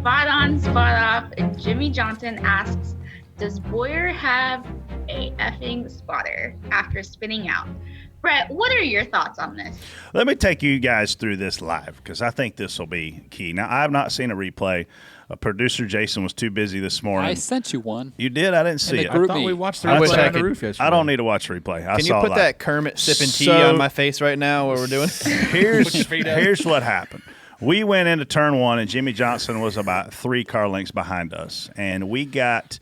Spot on, spot off. Jimmie Johnson asks, does Bowyer have a effing spotter after spinning out? Brett, what are your thoughts on this? Let me take you guys through this live because I think this will be key. Now, I have not seen a replay. Producer Jason was too busy this morning. I sent you one. You did? I didn't see it. I thought we watched the replay on the roof yesterday. I don't need to watch the replay. Can you put that Kermit sipping tea on my face right now while we're doing it? Here's what happened. We went into turn one, and Jimmie Johnson was about 3 car lengths behind us. And we got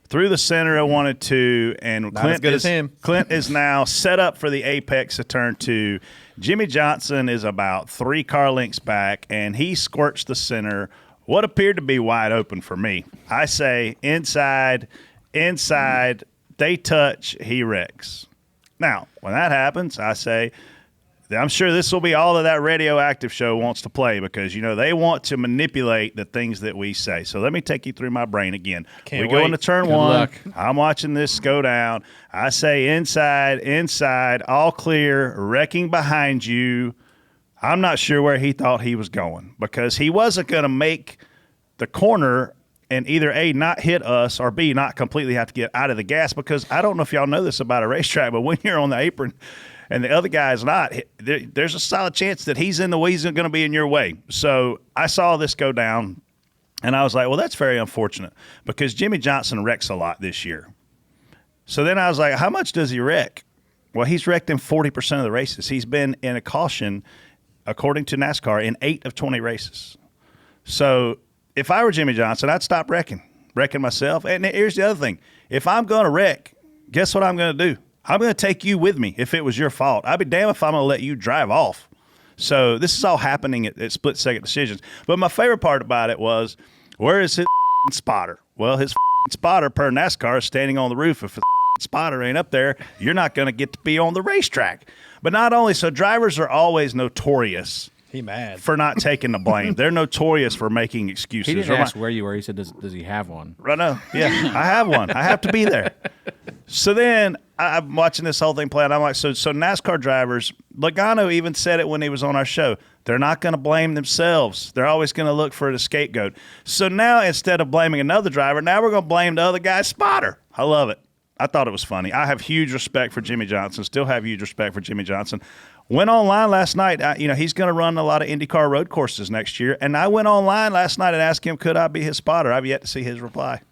through the center of 1 and 2, and Clint is now set up for the apex of turn 2. Jimmie Johnson is about 3 car lengths back, and he squirts the center. What appeared to be wide open for me. I say inside, they touch, he wrecks. Now, when that happens, I say, I'm sure this will be all that radioactive show wants to play because, they want to manipulate the things that we say. So let me take you through my brain again. We go into turn 1. I'm watching this go down. I say inside, all clear, wrecking behind you. I'm not sure where he thought he was going because he wasn't going to make the corner and either A, not hit us, or B, not completely have to get out of the gas because I don't know if y'all know this about a racetrack, but when you're on the apron and the other guy's not, there's a solid chance that he's going to be in your way. So I saw this go down, and I was like, well, that's very unfortunate because Jimmie Johnson wrecks a lot this year. So then I was like, how much does he wreck? Well, he's wrecked in 40% of the races. He's been in a caution according to NASCAR, in 8 of 20 races. So if I were Jimmie Johnson, I'd stop wrecking myself. And here's the other thing. If I'm going to wreck, guess what I'm going to do? I'm going to take you with me if it was your fault. I'd be damned if I'm going to let you drive off. So this is all happening at split-second decisions. But my favorite part about it was, where is his spotter? Well, his spotter, per NASCAR, is standing on the roof. If the spotter ain't up there, you're not going to get to be on the racetrack. But not only so, drivers are always notorious for not taking the blame. They're notorious for making excuses. He didn't ask where you were. He said, does he have one? Right now, yeah, I have one. I have to be there. So then I'm watching this whole thing play out. I'm like, so NASCAR drivers, Logano even said it when he was on our show. They're not going to blame themselves. They're always going to look for a scapegoat. So now instead of blaming another driver, now we're going to blame the other guy's spotter. I love it. I thought it was funny. I have huge respect for Jimmie Johnson, still have huge respect for Jimmie Johnson. Went online last night. He's going to run a lot of IndyCar road courses next year. And I went online last night and asked him, could I be his spotter? I've yet to see his reply.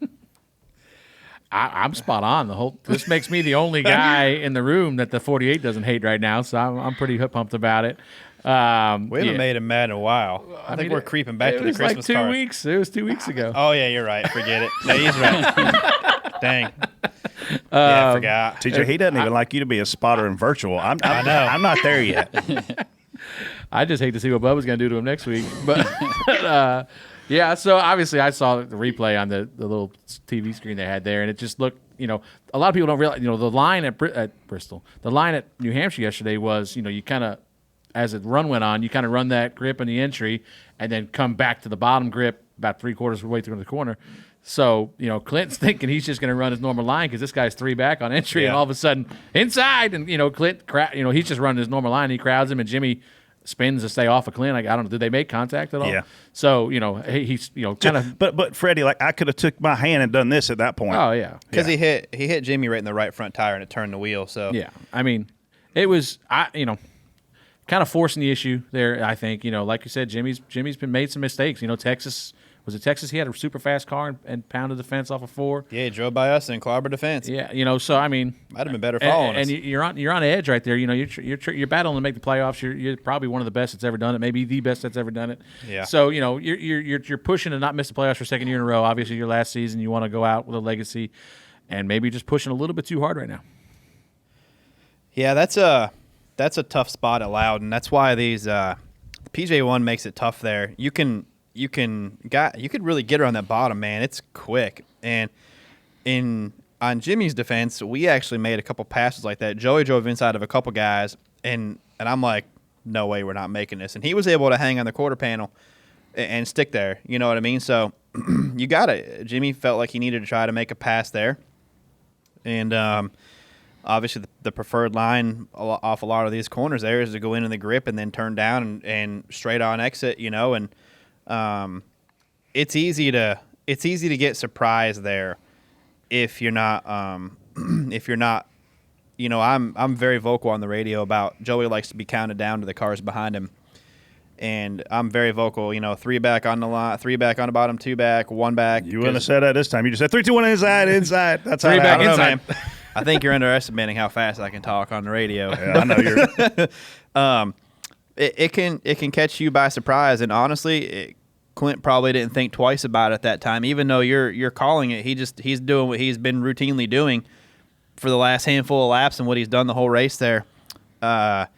I'm spot on. This makes me the only guy in the room that the 48 doesn't hate right now, so I'm pretty pumped about it. We haven't made him mad in a while. I think we're creeping back to the Christmas card. It was 2 weeks. It was 2 weeks ago. Oh, yeah, you're right. Forget it. No, he's right. Dang. Yeah, I forgot. TJ, he doesn't even like you to be a spotter in virtual. I know. I'm not there yet. I just hate to see what Bubba's going to do to him next week. But, yeah, so obviously I saw the replay on the little TV screen they had there, and it just looked, a lot of people don't realize, the line at Bristol, the line at New Hampshire yesterday was, you kind of, as the run went on, you kind of run that grip in the entry and then come back to the bottom grip about 3/4 of the way through the corner. So, Clint's thinking he's just going to run his normal line because this guy's 3 back on entry, and all of a sudden inside, and Clint, he's just running his normal line. He crowds him, and Jimmie spins to stay off of Clint. I don't know. Did they make contact at all? Yeah. So he's kind of. But Freddie, I could have took my hand and done this at that point. Oh yeah. Because he hit Jimmie right in the right front tire and it turned the wheel. So yeah, I mean, it was kind of forcing the issue there. I think like you said, Jimmie's been made some mistakes. Texas. Was it Texas? He had a super fast car and pounded the fence off of 4. Yeah, he drove by us and clobbered the fence. Yeah, so I mean, might have been better following us. And you're on edge right there. You're battling to make the playoffs. You're probably one of the best that's ever done it, maybe the best that's ever done it. Yeah. So you're pushing to not miss the playoffs for 2nd year in a row. Obviously, your last season, you want to go out with a legacy, and maybe just pushing a little bit too hard right now. Yeah, that's a tough spot at Loudon. That's why these PJ1 makes it tough there. You could really get her on that bottom, man. It's quick. And on Jimmie's defense, we actually made a couple passes like that. Joey drove inside of a couple guys, and I'm like, no way we're not making this. And he was able to hang on the quarter panel and stick there. You know what I mean? So you got it. Jimmie felt like he needed to try to make a pass there. And obviously the preferred line off a lot of these corners there is to go into the grip and then turn down and straight on exit, and it's easy to get surprised there if you're not I'm very vocal on the radio about Joey likes to be counted down to the cars behind him. And I'm very vocal, 3 back on the line, 3 back on the bottom, 2 back, 1 back. You wouldn't have said that this time. You just said 3, 2, 1 inside. That's how 3 back inside. I think you're underestimating how fast I can talk on the radio. Yeah, I know you're. It can catch you by surprise, and honestly, Clint probably didn't think twice about it at that time. Even though you're calling it, he's doing what he's been routinely doing for the last handful of laps and what he's done the whole race there. But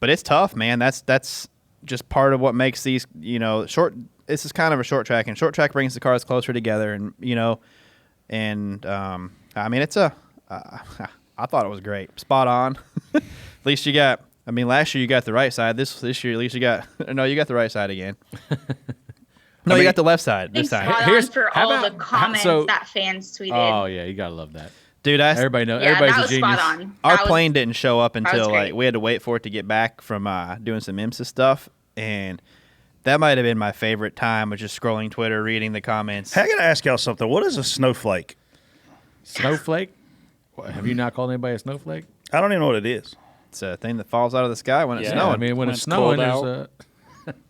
it's tough, man. That's just part of what makes these short. This is kind of a short track, and short track brings the cars closer together, and I mean it's a. I thought it was great, spot on. At least you got. I mean, last year you got the right side. This year, at least you got. No, you got the right side again. No, you got the left side. This side. Here's for all the comments that fans tweeted. Oh yeah, you gotta love that, dude. Everybody knows. Yeah, everybody's that was a genius. spot on. Our plane didn't show up until great. we had to wait for it to get back from doing some IMSA stuff, and that might have been my favorite time of just scrolling Twitter, reading the comments. Hey, I gotta ask y'all something. What is a snowflake? Snowflake? Have you not called anybody a snowflake? I don't even know what it is. It's a thing that falls out of the sky when it's snowing. I mean, when it's snowing, there's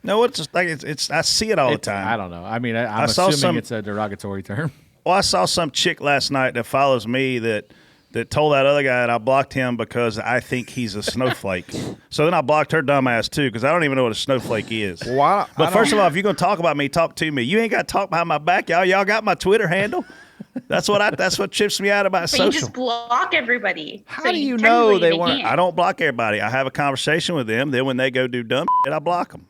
No, it's just like it's. I see it all the time. I don't know. I mean, I'm assuming it's a derogatory term. Well, I saw some chick last night that follows me that told that other guy that I blocked him because I think he's a snowflake. So then I blocked her dumb ass too because I don't even know what a snowflake is. Why? But first of all, if you're gonna talk about me, talk to me. You ain't got to talk behind my back, y'all. Y'all got my Twitter handle. That's what chips me out about But social. you just block everybody. How do you know they weren't? I don't block everybody. I have a conversation with them. Then when they go do dumb shit, I block them.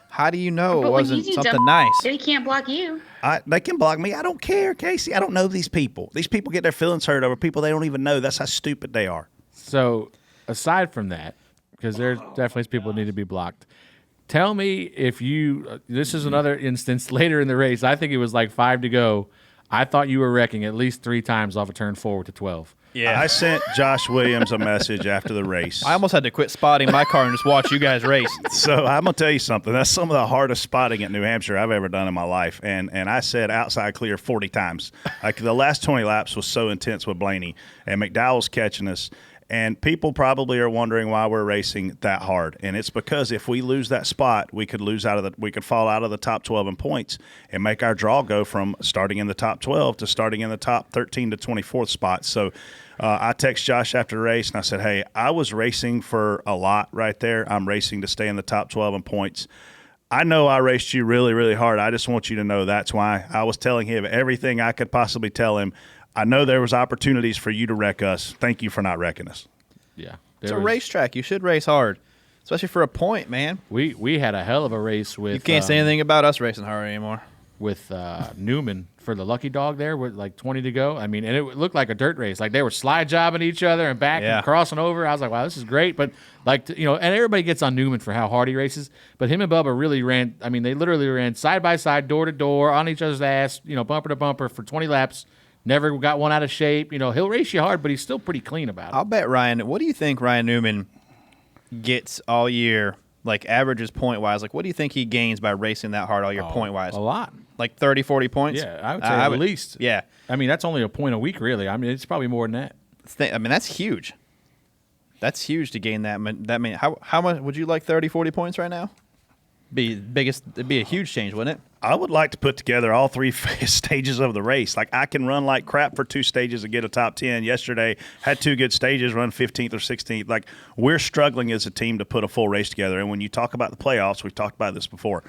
How do you know But it when wasn't you do something dumb nice? They can't block you. They can block me. I don't care, Casey. I don't know these people. These people get their feelings hurt over people they don't even know. That's how stupid they are. So aside from that, because there's definitely people that need to be blocked. Tell me if you. This is another instance later in the race. I think it was like 5 to go. I thought you were wrecking at least 3 times off a turn 4 to 12. Yeah, I sent Josh Williams a message after the race. I almost had to quit spotting my car and just watch you guys race. So I'm gonna tell you something. That's some of the hardest spotting at New Hampshire I've ever done in my life. And I said outside clear 40 times. Like the last 20 laps was so intense with Blaney, and McDowell's catching us. And people probably are wondering why we're racing that hard. And it's because if we lose that spot, we could fall out of the top 12 in points and make our draw go from starting in the top 12 to starting in the top 13 to 24th spot. So I text Josh after the race and I said, hey, I was racing for a lot right there. I'm racing to stay in the top 12 in points. I know I raced you really, really hard. I just want you to know that's why. I was telling him everything I could possibly tell him. I know there was opportunities for you to wreck us. Thank you for not wrecking us. Yeah. It's a racetrack. You should race hard, especially for a point, man. We had a hell of a race with. You can't say anything about us racing hard anymore. With Newman for the lucky dog there with like 20 to go. I mean, and it looked like a dirt race. Like they were slide jobbing each other and back and crossing over. I was like, wow, this is great. But like, and everybody gets on Newman for how hard he races. But him and Bubba really ran. I mean, they literally ran side by side, door to door, on each other's ass, bumper to bumper for 20 laps. Never got one out of shape. He'll race you hard, but he's still pretty clean about it. I'll bet Ryan. What do you think Ryan Newman gets all year, like averages point-wise? Like, what do you think he gains by racing that hard all year point-wise? A lot. Like 30, 40 points? Yeah, I would say at least. Yeah. I mean, that's only a point a week, really. I mean, it's probably more than that. I mean, that's huge. That's huge to gain that. That mean, how much would you like 30, 40 points right now? It'd be a huge change, wouldn't it? I would like to put together all 3 stages of the race. Like I can run like crap for 2 stages and get a top 10. Yesterday had 2 good stages, run 15th or 16th. Like we're struggling as a team to put a full race together. And when you talk about the playoffs, we've talked about this before.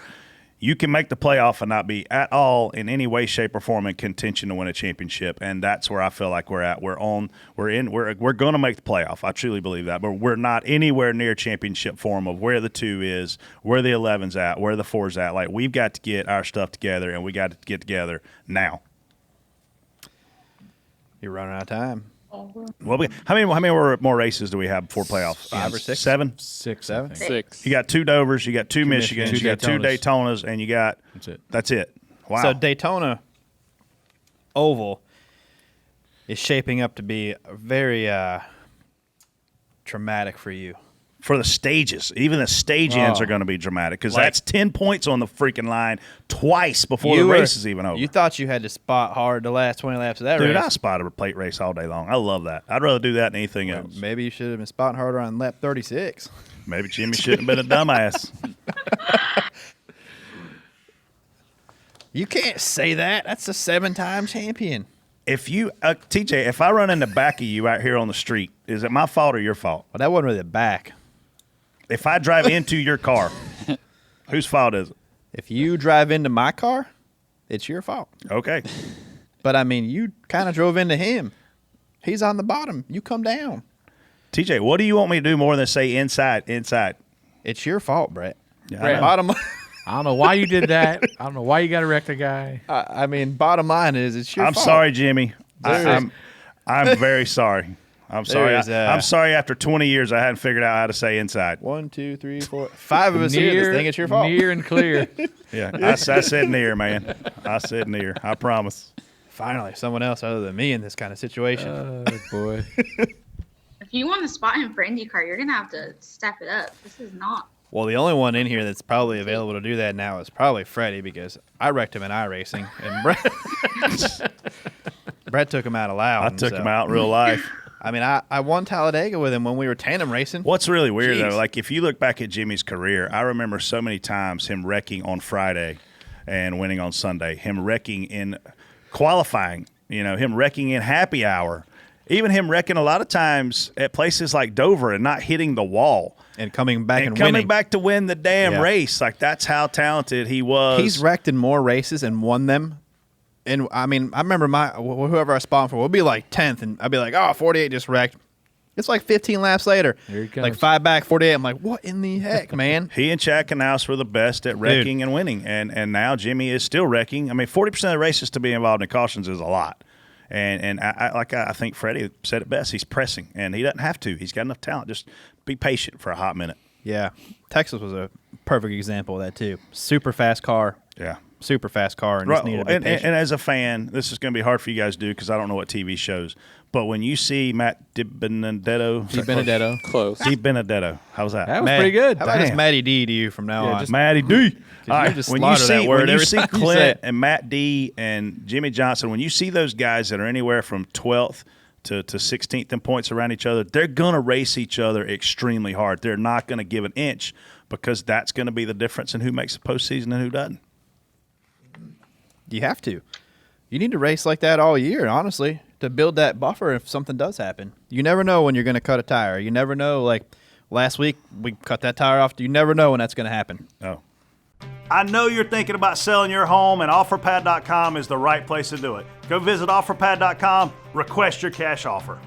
You can make the playoff and not be at all in any way, shape, or form in contention to win a championship, and that's where I feel like we're at. We're going to make the playoff. I truly believe that, but we're not anywhere near championship form of where the 2 is, where the 11's at, where the 4's at. Like we've got to get our stuff together, and we got to get together now. You're running out of time. Well, how many more races do we have before playoffs? 5 or 6? 7? 6, 7? I think. 6. You got 2 Dovers, you got 2 Michigans, Michigans, you got 2 Daytonas. Daytonas, and you got that's it. Wow. So Daytona Oval is shaping up to be very traumatic for you. for the stages. Even the stage ends are going to be dramatic because that's 10 points on the freaking line twice before the race is even over. You thought you had to spot hard the last 20 laps of that race. Dude, I spotted a plate race all day long. I love that. I'd rather do that than anything else. Maybe you should have been spotting harder on lap 36. Maybe Jimmy shouldn't have been a dumbass. You can't say that. That's a 7-time champion. If you, TJ, if I run in the back of you out here on the street, is it my fault or your fault? Well, that wasn't really the back. If I drive into your car, whose fault is it? If you drive into my car, it's your fault. Okay. But, I mean, you kind of drove into him. He's on the bottom. You come down. TJ, what do you want me to do more than say inside? It's your fault, Brett. Yeah, Brett. Bottom I don't know why you did that. I don't know why you got to wreck the guy. I mean, bottom line is it's your fault. I'm sorry, Jimmy. I'm very sorry. I'm sorry. I'm sorry after 20 years I hadn't figured out how to say inside. 1, 2, 3, 4, 5 of us here that think it's your fault. Near and clear. Yeah, I said near, man. I said near. I promise. Finally, someone else other than me in this kind of situation. Oh, boy. If you want to spot him for IndyCar, you're going to have to step it up. This is not. Well, the only one in here that's probably available to do that now is probably Freddie because I wrecked him in iRacing, and Brett took him out of loud. I took him out in real life. I mean, I won Talladega with him when we were tandem racing. What's really weird, though, like if you look back at Jimmy's career, I remember so many times him wrecking on Friday and winning on Sunday, him wrecking in qualifying, him wrecking in happy hour, even him wrecking a lot of times at places like Dover and not hitting the wall. And coming back and coming winning. back to win the damn race. Like, that's how talented he was. He's wrecked in more races and won them. And, I mean, I remember whoever I spawned for, we'll be like 10th, and I'd be like, 48 just wrecked. It's like 15 laps later. Here he comes. Like 5 back, 48. I'm like, what in the heck, man? He and Chad Knaus were the best at wrecking and winning. And now Jimmy is still wrecking. I mean, 40% of the races to be involved in cautions is a lot. And I think Freddie said it best. He's pressing, and he doesn't have to. He's got enough talent. Just be patient for a hot minute. Yeah. Texas was a perfect example of that, too. Super fast car. Yeah. Super fast car. And just needed to be patient. And as a fan, this is going to be hard for you guys to do because I don't know what TV shows. But when you see Matt DiBenedetto. Close. DiBenedetto. How was that? That was pretty good. How about just Matty D to you from now on? Just Matty D. All right. Just When you see time you Clint and Matt D and Jimmie Johnson, when you see those guys that are anywhere from 12th to 16th in points around each other, they're going to race each other extremely hard. They're not going to give an inch because that's going to be the difference in who makes the postseason and who doesn't. You have to. You need to race like that all year, honestly, to build that buffer if something does happen. You never know when you're going to cut a tire. You never know. Like last week, we cut that tire off. You never know when that's going to happen. Oh. I know you're thinking about selling your home, and OfferPad.com is the right place to do it. Go visit OfferPad.com, request your cash offer.